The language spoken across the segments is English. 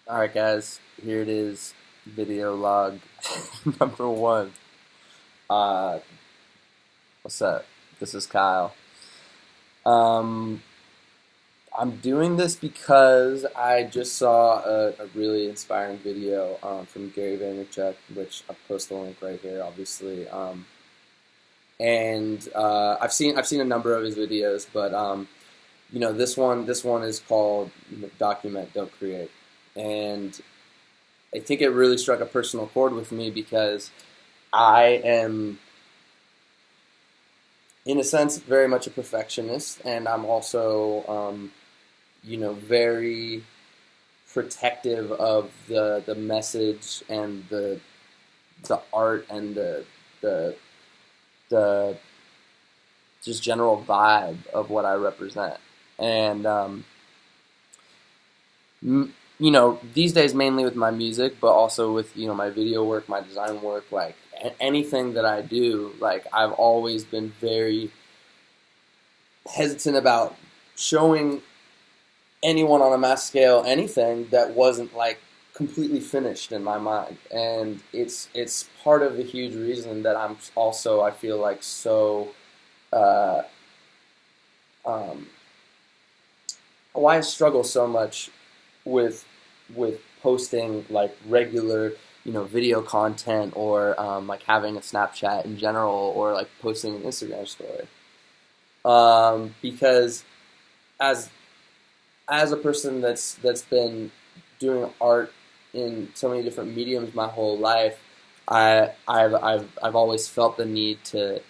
Alright guys, here it is, video log number one. Uh, what's up? This is Kyle. Um, I'm doing this because I just saw a really inspiring video from Gary Vaynerchuk, which I'll post the link right here, obviously. And I've seen a number of his videos, but this one is called Document, Don't Create. And I think it really struck a personal chord with me because I am, in a sense, very much a perfectionist, and I'm also, very protective of the message and the art and the the just general vibe of what I represent. And these days mainly with my music, but also with my video work, my design work, like anything that I do, like I've always been very hesitant about showing anyone on a mass scale anything that wasn't like completely finished in my mind. And it's part of the huge reason that I'm also, I feel like, so uh, um, why I struggle so much with posting like regular video content, or like having a Snapchat in general, or like posting an Instagram story, because as a person that's been doing art in so many different mediums my whole life, I've always felt the need to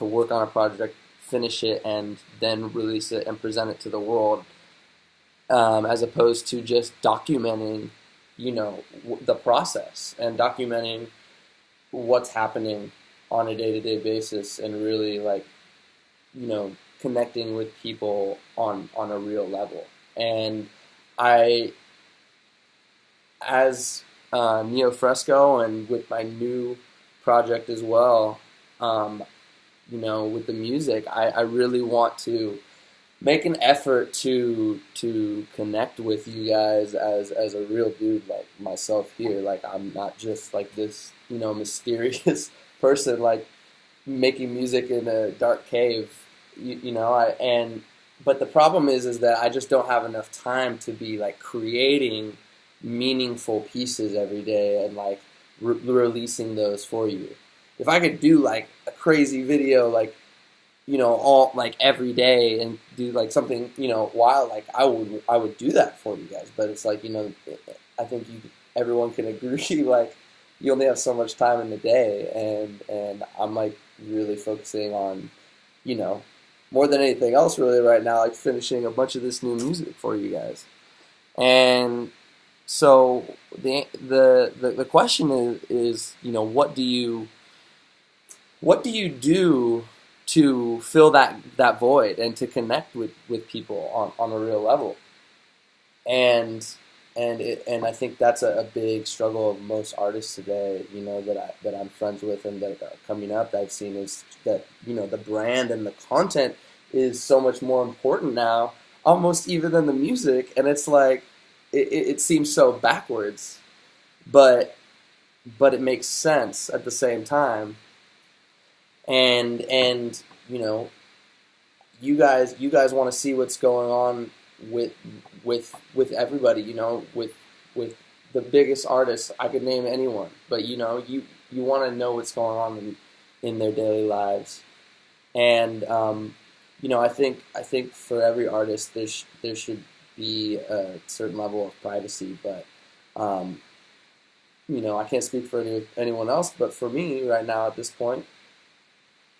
work on a project, finish it, and then release it and present it to the world, as opposed to just documenting, the process and documenting what's happening on a day-to-day basis, and really like, connecting with people on a real level. And I, as Neo Fresco, and with my new project as well, with the music, I really want to make an effort to connect with you guys as a real dude like myself here. Like I'm not just like this, mysterious person like making music in a dark cave. But the problem is that I just don't have enough time to be like creating meaningful pieces every day and like releasing those for you. If I could do like a crazy video like all like every day, and do like something wild, like I would do that for you guys. But it's like, I think everyone can agree like you only have so much time in the day, and I'm like really focusing on, more than anything else really right now, like finishing a bunch of this new music for you guys. And so the question is, what do you do to fill that void and to connect with people on a real level? And I think that's a big struggle of most artists today, that I'm friends with and that are coming up, that I've seen, is that the brand and the content is so much more important now, almost even than the music. And it's like it seems so backwards, but it makes sense at the same time. And you guys want to see what's going on with everybody, with the biggest artists. I could name anyone, but you want to know what's going on in their daily lives. And I think for every artist there should be a certain level of privacy. But I can't speak for anyone else, but for me right now at this point,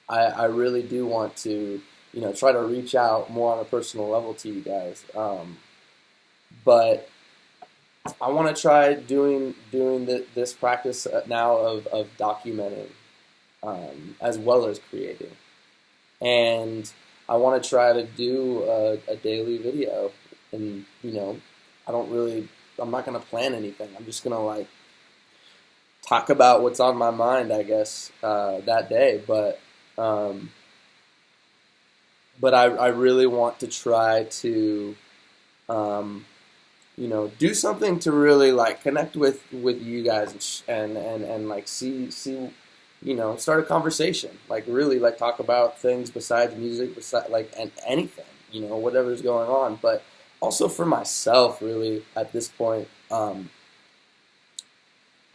I really do want to, try to reach out more on a personal level to you guys. But I want to try doing this practice now of documenting, as well as creating. And I want to try to do a daily video. And, I'm not going to plan anything. I'm just going to like talk about what's on my mind, I guess, that day. But I really want to try to do something to really like connect with you guys and like see start a conversation, like really like talk about things besides music, beside like and anything, whatever's going on. But also for myself, really at this point, I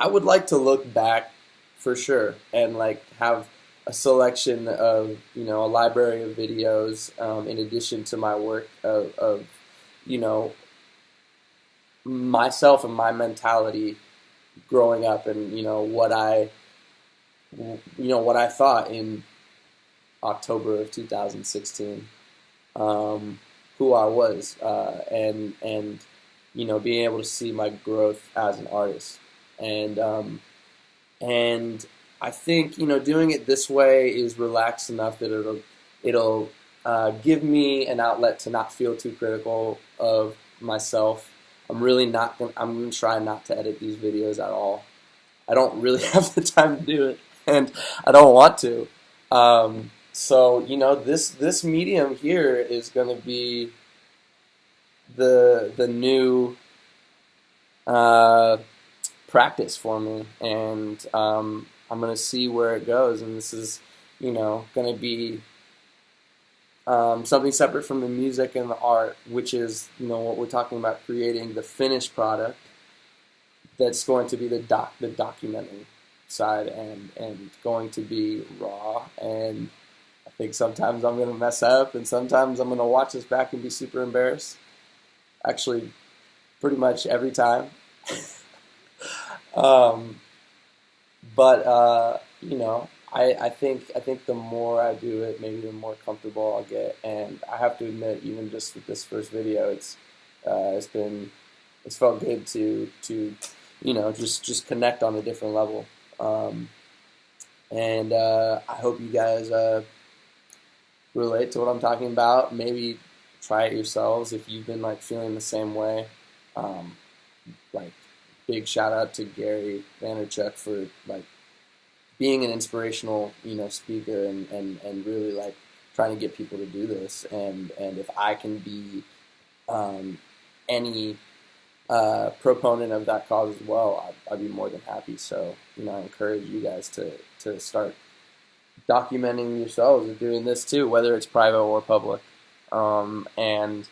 would like to look back for sure and like have a selection of a library of videos, in addition to my work of you know myself and my mentality growing up, and what I thought in October of 2016, who I was, and being able to see my growth as an artist, and I think doing it this way is relaxed enough that it'll give me an outlet to not feel too critical of myself. I'm really not gonna, I'm gonna try not to edit these videos at all. I don't really have the time to do it, and I don't want to. So this medium here is gonna be the new practice for me, and I'm gonna see where it goes. And this is gonna be something separate from the music and the art, which is what we're talking about, creating the finished product that's going to be the documenting side, and going to be raw. And I think sometimes I'm gonna mess up, and sometimes I'm gonna watch this back and be super embarrassed. Actually, pretty much every time. But I think the more I do it, maybe the more comfortable I'll get. And I have to admit, even just with this first video, it's felt good to just connect on a different level. And I hope you guys relate to what I'm talking about. Maybe try it yourselves if you've been like feeling the same way. Like, big shout out to Gary Vaynerchuk for like being an inspirational speaker, and really like trying to get people to do this. And if I can be any proponent of that cause as well, I'd be more than happy. So I encourage you guys to start documenting yourselves and doing this too, whether it's private or public. And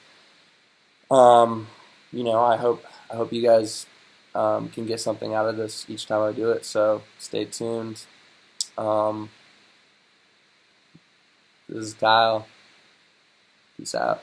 I hope you guys can get something out of this each time I do it. So stay tuned. This is Kyle. Peace out.